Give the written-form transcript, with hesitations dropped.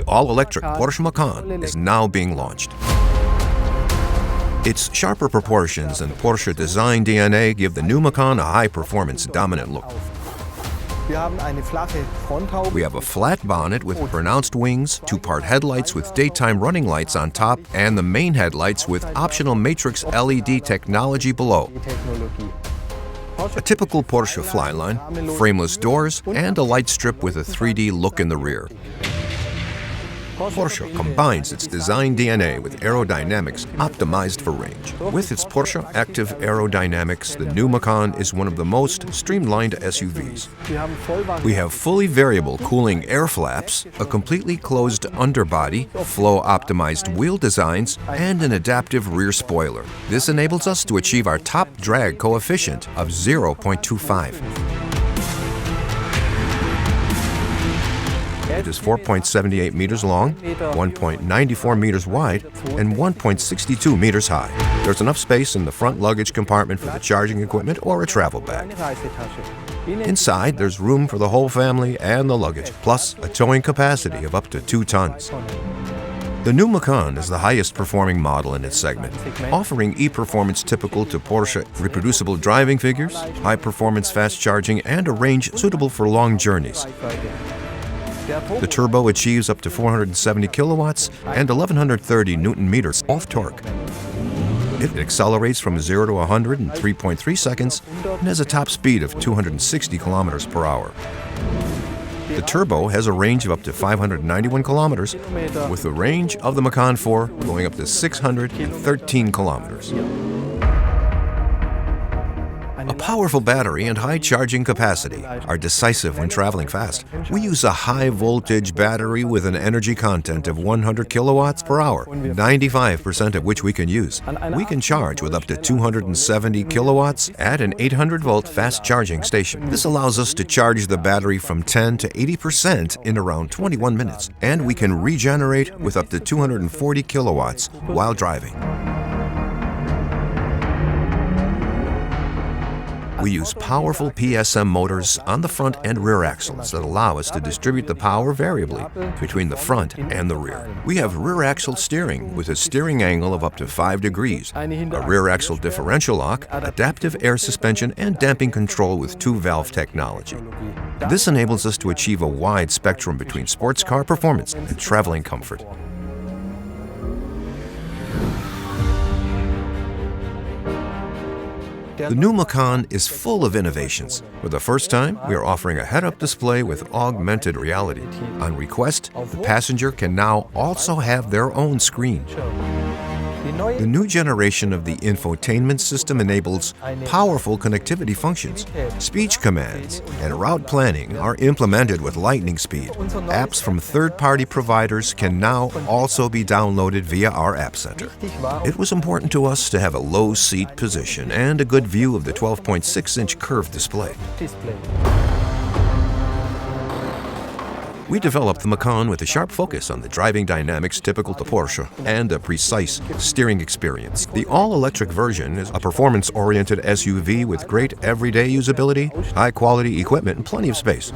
all-electric Porsche Macan is now being launched. Its sharper proportions and Porsche design DNA give the new Macan a high-performance, dominant look. We have a flat bonnet with pronounced wings, two-part headlights with daytime running lights on top, and the main headlights with optional matrix LED technology below. A typical Porsche flyline, frameless doors, and a light strip with a 3D look in the rear. Porsche combines its design DNA with aerodynamics optimized for range. With its Porsche Active Aerodynamics, the new Macan is one of the most streamlined SUVs. We have fully variable cooling air flaps, a completely closed underbody, flow-optimized wheel designs, and an adaptive rear spoiler. This enables us to achieve our top drag coefficient of 0.25. It is 4.78 meters long, 1.94 meters wide, and 1.62 meters high. There's enough space in the front luggage compartment for the charging equipment or a travel bag. Inside, there's room for the whole family and the luggage, plus a towing capacity of up to 2 tons. The new Macan is the highest performing model in its segment, offering e-performance typical to Porsche reproducible driving figures, high-performance fast charging, and a range suitable for long journeys. The Turbo achieves up to 470 kilowatts and 1130 Newton-meters of torque. It accelerates from 0 to 100 in 3.3 seconds and has a top speed of 260 kilometers per hour. The Turbo has a range of up to 591 kilometers, with the range of the Macan 4 going up to 613 kilometers. A powerful battery and high charging capacity are decisive when traveling fast. We use a high-voltage battery with an energy content of 100 kilowatts per hour, 95% of which we can use. We can charge with up to 270 kilowatts at an 800-volt fast charging station. This allows us to charge the battery from 10 to 80% in around 21 minutes, and we can regenerate with up to 240 kilowatts while driving. We use powerful PSM motors on the front and rear axles that allow us to distribute the power variably between the front and the rear. We have rear axle steering with a steering angle of up to 5 degrees, a rear axle differential lock, adaptive air suspension, and damping control with 2-valve technology. This enables us to achieve a wide spectrum between sports car performance and traveling comfort. The new Macan is full of innovations. For the first time, we are offering a head-up display with augmented reality. On request, the passenger can now also have their own screen. The new generation of the infotainment system enables powerful connectivity functions. Speech commands and route planning are implemented with lightning speed. Apps from third-party providers can now also be downloaded via our App Center. It was important to us to have a low seat position and a good view of the 12.6-inch curved display. We developed the Macan with a sharp focus on the driving dynamics typical to Porsche and a precise steering experience. The all-electric version is a performance-oriented SUV with great everyday usability, high-quality equipment, and plenty of space.